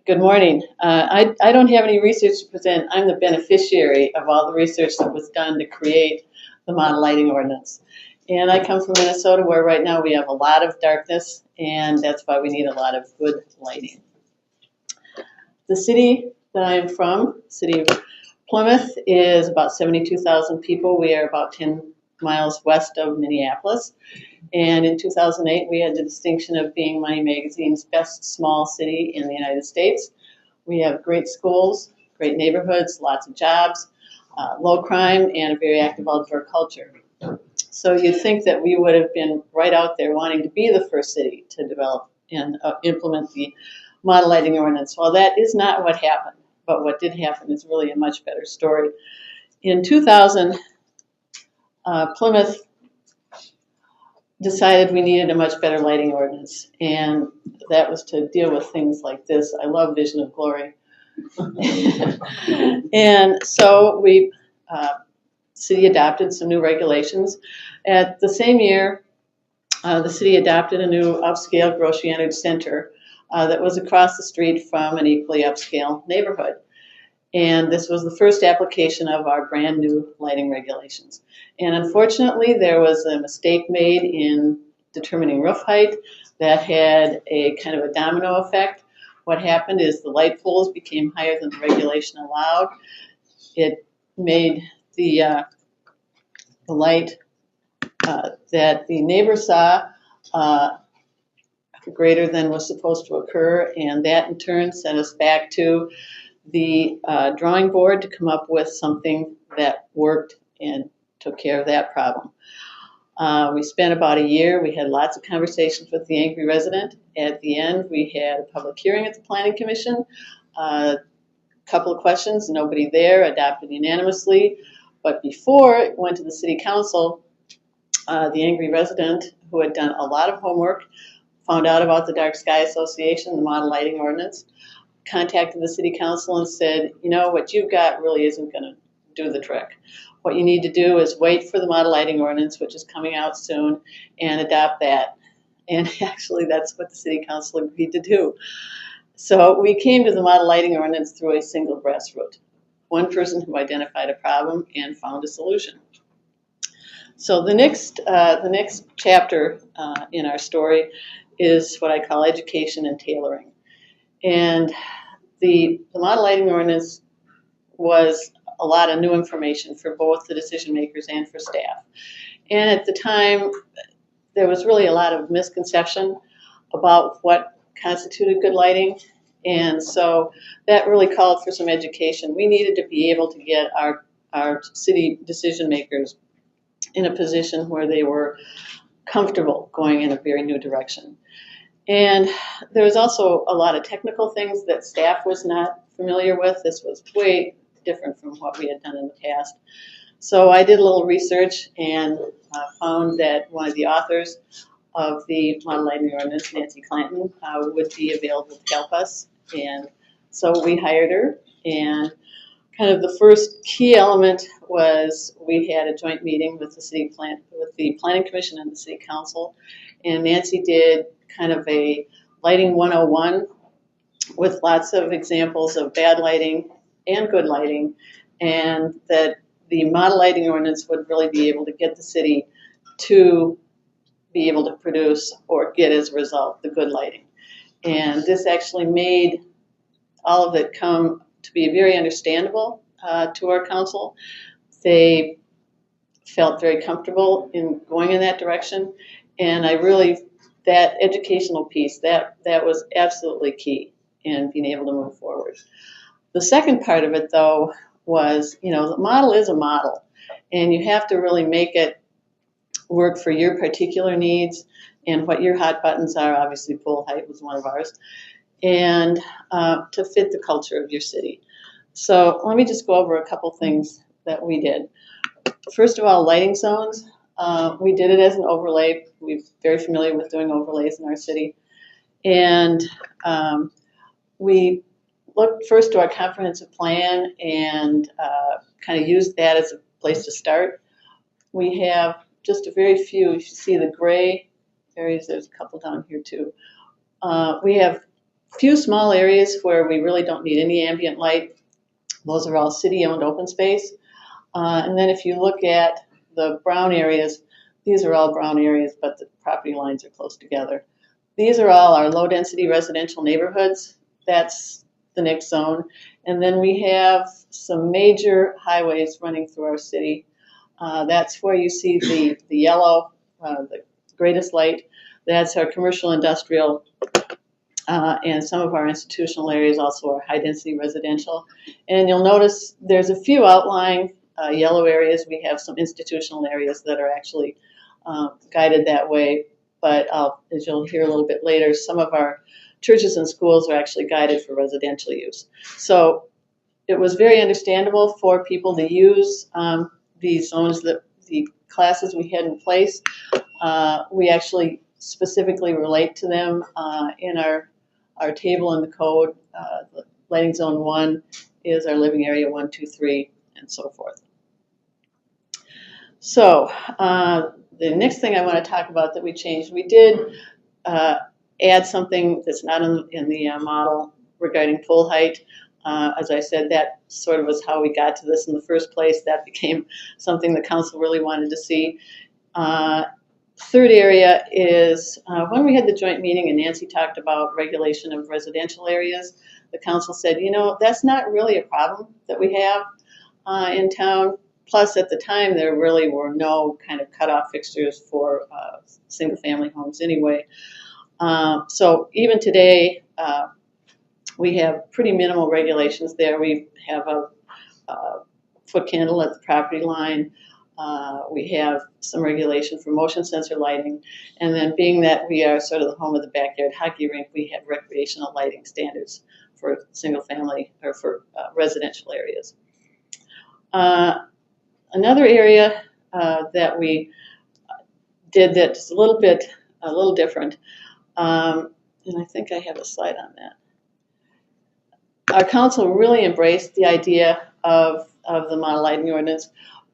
Good morning. I don't have any research to present. I'm the beneficiary of all the research that was done to create the model lighting ordinance. And I come from Minnesota, where right now we have a lot of darkness, and that's why we need a lot of good lighting. The city that I'm from, city of Plymouth, is about 72,000 people. We are about 10 miles west of Minneapolis. And in 2008, we had the distinction of being Money Magazine's best small city in the United States. We have great schools, great neighborhoods, lots of jobs, low crime, and a very active outdoor culture. So you'd think that we would have been right out there wanting to be the first city to develop and implement the model lighting ordinance. Well, that is not what happened, but what did happen is really a much better story. In 2000, Plymouth decided we needed a much better lighting ordinance, and that was to deal with things like this. I love Vision of Glory. And so we, city adopted some new regulations. At the same year, the city adopted a new upscale grocery-entered center that was across the street from an equally upscale neighborhood. And this was the first application of our brand new lighting regulations. And unfortunately, there was a mistake made in determining roof height that had a kind of a domino effect. What happened is the light poles became higher than the regulation allowed. It made the light that the neighbor saw greater than was supposed to occur, and that in turn sent us back to the drawing board to come up with something that worked and took care of that problem. We spent about a year. We had lots of conversations with the angry resident. At the end, we had a public hearing at the Planning Commission. A couple of questions, nobody there, adopted unanimously. But before it went to the City Council, the angry resident, who had done a lot of homework, found out about the Dark Sky Association, the model lighting ordinance, contacted the City Council and said, you know, what you've got really isn't going to do the trick. What you need to do is wait for the model lighting ordinance, which is coming out soon, and adopt that. And actually, that's what the City Council agreed to do. So we came to the model lighting ordinance through a single grassroots. One person who identified a problem and found a solution. So the next chapter in our story is what I call education and tailoring. And the model lighting ordinance was a lot of new information for both the decision makers and for staff. And at the time, there was really a lot of misconception about what constituted good lighting. And so that really called for some education. We needed to be able to get our city decision makers in a position where they were comfortable going in a very new direction. And there was also a lot of technical things that staff was not familiar with. This was way different from what we had done in the past. So I did a little research and found that one of the authors of the model lighting ordinance, Nancy Clanton, would be available to help us. And so we hired her, and kind of the first key element was we had a joint meeting with the Planning Commission and the City Council, and Nancy did kind of a lighting 101 with lots of examples of bad lighting and good lighting, and that the model lighting ordinance would really be able to get the city to be able to produce or get as a result the good lighting. And this actually made all of it come to be very understandable to our council. They felt very comfortable in going in that direction, and that educational piece, that was absolutely key in being able to move forward. The second part of it, though, was, the model is a model, and you have to really make it work for your particular needs and what your hot buttons are. Obviously, pole height was one of ours, and to fit the culture of your city. So let me just go over a couple things that we did. First of all, lighting zones. We did it as an overlay. We're very familiar with doing overlays in our city. And we looked first to our comprehensive plan and kind of used that as a place to start. We have just a very few. You see the gray areas. There's a couple down here too. We have few small areas where we really don't need any ambient light. Those are all city-owned open space. And then if you look at the brown areas, these are all brown areas, but the property lines are close together. These are all our low-density residential neighborhoods. That's the next zone. And then we have some major highways running through our city. That's where you see the yellow, the greatest light. That's our commercial, industrial, and some of our institutional areas also are high-density residential. And you'll notice there's a few outlying yellow areas. We have some institutional areas that are actually guided that way. But as you'll hear a little bit later, some of our churches and schools are actually guided for residential use. So it was very understandable for people to use these zones, the classes we had in place. We actually specifically relate to them in our table in the code. The lighting zone 1 is our living area 1, 2, 3, and so forth. So the next thing I want to talk about that we changed, we did add something that's not in the model regarding pole height. As I said, that sort of was how we got to this in the first place. That became something the council really wanted to see. Third area is when we had the joint meeting and Nancy talked about regulation of residential areas, the council said, you know, that's not really a problem that we have in town. Plus, at the time, there really were no kind of cutoff fixtures for single-family homes anyway. So even today, we have pretty minimal regulations there. We have a foot candle at the property line. We have some regulation for motion sensor lighting. And then being that we are sort of the home of the backyard hockey rink, we have recreational lighting standards for single-family or for residential areas. Another area that we did that's a little different, and I think I have a slide on that. Our council really embraced the idea of the model lighting ordinance,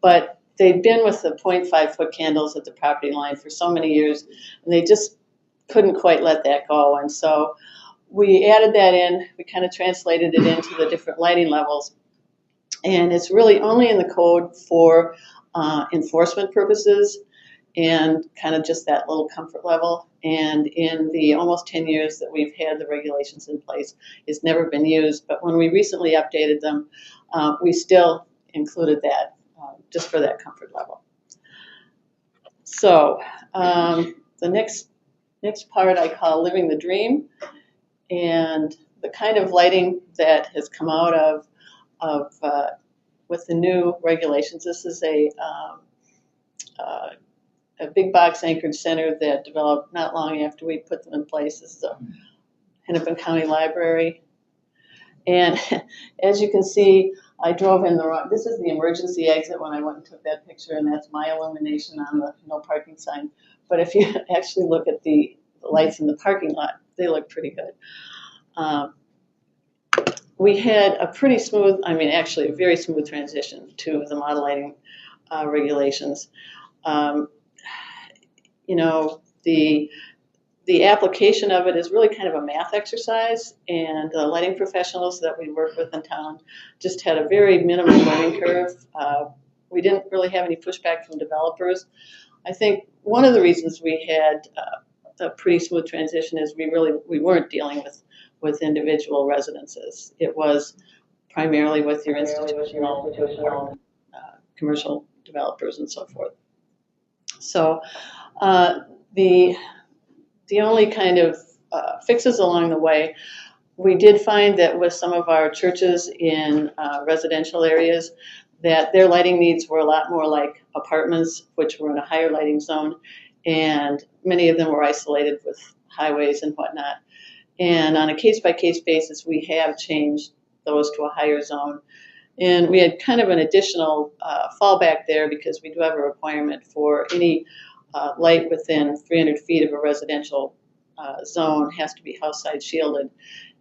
but they've been with the 0.5 foot candles at the property line for so many years, and they just couldn't quite let that go. And so we added that in. We kind of translated it into the different lighting levels. And it's really only in the code for enforcement purposes and kind of just that little comfort level. And in the almost 10 years that we've had the regulations in place, it's never been used. But when we recently updated them, we still included that just for that comfort level. So the next part I call living the dream, and the kind of lighting that has come out of with the new regulations. This is a big box anchored center that developed not long after we put them in place. This is the Hennepin County Library. And as you can see, I drove in the wrong, this is the emergency exit when I went and took that picture, and that's my illumination on the no parking sign. But if you actually look at the lights in the parking lot, they look pretty good. We had a pretty smooth, actually a very smooth transition to the model lighting regulations. You know, the application of it is really kind of a math exercise, and the lighting professionals that we work with in town just had a very minimal learning curve. We didn't really have any pushback from developers. I think one of the reasons we had a pretty smooth transition is we weren't dealing with individual residences. It was primarily with your institutional commercial developers and so forth. So the only kind of fixes along the way, we did find that with some of our churches in residential areas, that their lighting needs were a lot more like apartments, which were in a higher lighting zone, and many of them were isolated with highways and whatnot. And on a case-by-case basis, we have changed those to a higher zone. And we had kind of an additional fallback there because we do have a requirement for any light within 300 feet of a residential zone has to be house side shielded.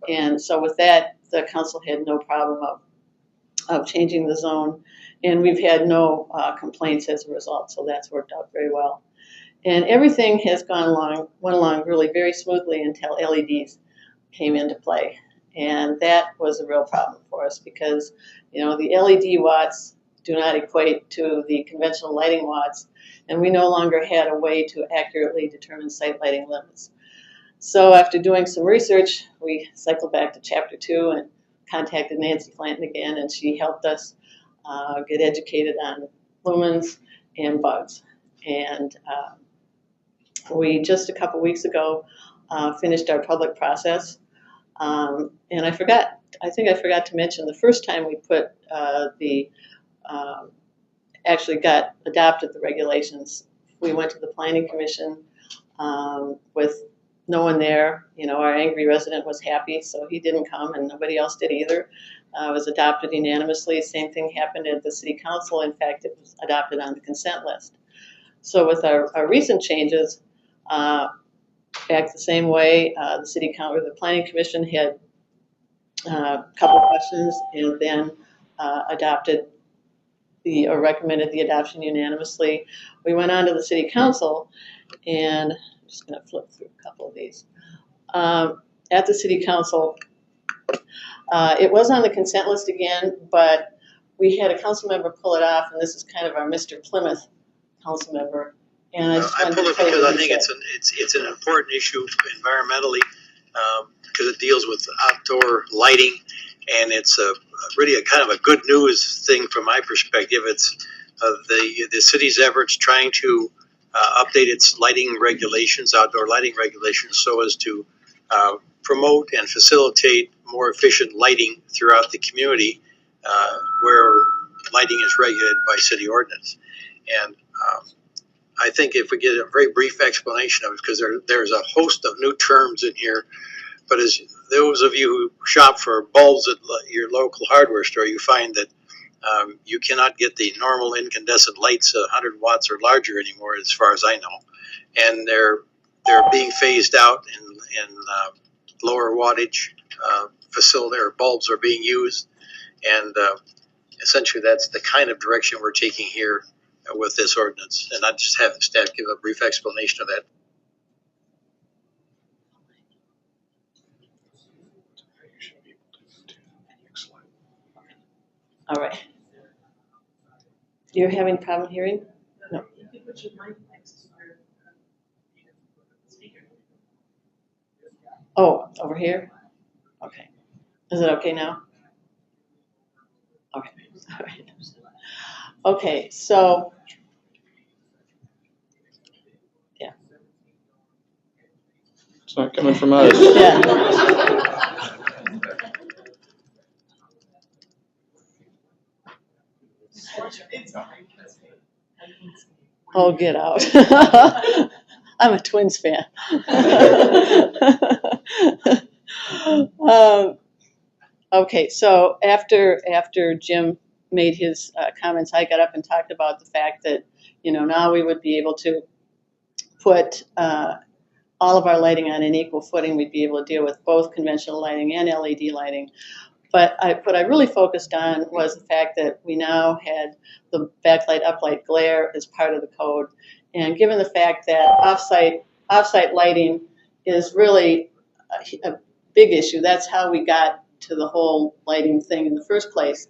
And so with that, the council had no problem of changing the zone. And we've had no complaints as a result, so that's worked out very well. And everything has went along really very smoothly until LEDs. came into play. And that was a real problem for us because, the LED watts do not equate to the conventional lighting watts, and we no longer had a way to accurately determine site lighting limits. So after doing some research, we cycled back to Chapter 2 and contacted Nancy Clanton again, and she helped us get educated on lumens and bugs. And we just a couple weeks ago finished our public process. And I think I forgot to mention the first time we put actually got adopted the regulations. We went to the Planning Commission with no one there. Our angry resident was happy, so he didn't come, and nobody else did either. It was adopted unanimously. Same thing happened at the City Council. In fact, it was adopted on the consent list. So with our recent changes, back the same way, the Planning Commission had a couple of questions and then adopted or recommended the adoption unanimously. We went on to the City Council, and I'm just going to flip through a couple of these. At the City Council, it was on the consent list again, but we had a council member pull it off, and this is kind of our Mr. Plymouth council member. And I pull it because I think it's an important issue environmentally because it deals with outdoor lighting, and it's really a kind of a good news thing from my perspective. It's the city's efforts trying to update its lighting regulations, outdoor lighting regulations, so as to promote and facilitate more efficient lighting throughout the community where lighting is regulated by city ordinance. And I think if we get a very brief explanation of it, because there's a host of new terms in here, but as those of you who shop for bulbs at your local hardware store, you find that you cannot get the normal incandescent lights 100 watts or larger anymore, as far as I know, and they're being phased out in lower wattage facility, or bulbs are being used, and essentially that's the kind of direction we're taking here with this ordinance. And I just have the staff give a brief explanation of that. All right. You're having a problem hearing? No. You could put your mic next to your speaker. Oh, over here? Okay. Is it okay now? Okay. All right. Okay, so yeah. It's not coming from us. Yeah. Oh, get out. I'm a Twins fan. Okay, so after Jim made his comments, I got up and talked about the fact that, now we would be able to put all of our lighting on an equal footing. We'd be able to deal with both conventional lighting and LED lighting. But what I really focused on was the fact that we now had the backlight, uplight, glare as part of the code. And given the fact that off-site lighting is really a big issue, that's how we got to the whole lighting thing in the first place,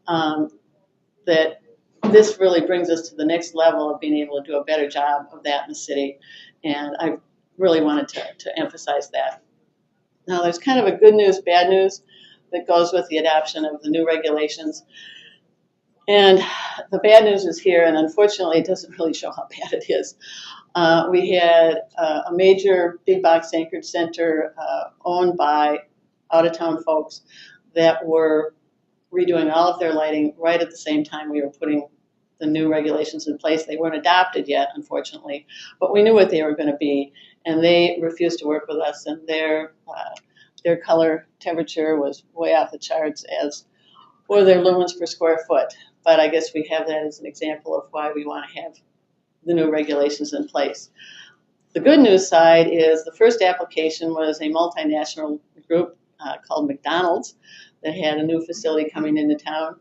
that this really brings us to the next level of being able to do a better job of that in the city. And I really wanted to emphasize that. Now, there's kind of a good news, bad news that goes with the adoption of the new regulations. And the bad news is here, and unfortunately it doesn't really show how bad it is. We had a major big box anchored center owned by out-of-town folks that were redoing all of their lighting right at the same time we were putting the new regulations in place. They weren't adopted yet, unfortunately, but we knew what they were going to be, and they refused to work with us, and their color temperature was way off the charts, as were their lumens per square foot. But I guess we have that as an example of why we want to have the new regulations in place. The good news side is the first application was a multinational group called McDonald's that had a new facility coming into town,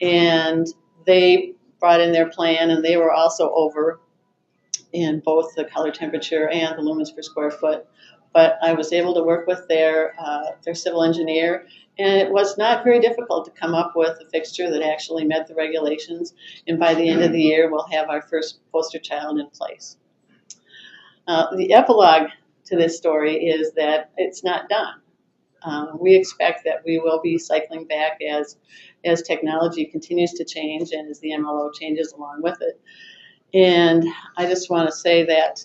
and they brought in their plan, and they were also over in both the color temperature and the lumens per square foot. but I was able to work with their civil engineer, and it was not very difficult to come up with a fixture that actually met the regulations, and by the end of the year, we'll have our first poster child in place. The epilogue to this story is that it's not done. We expect that we will be cycling back as technology continues to change and as the MLO changes along with it. And I just want to say that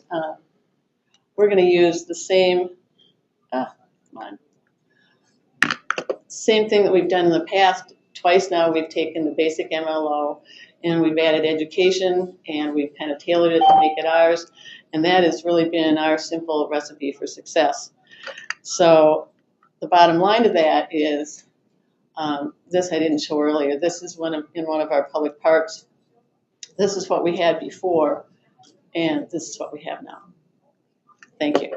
we're going to use the same thing that we've done in the past. Twice now we've taken the basic MLO and we've added education and we've kind of tailored it to make it ours. And that has really been our simple recipe for success. So the bottom line of that is, this I didn't show earlier. This is in one of our public parks. This is what we had before, and this is what we have now. Thank you.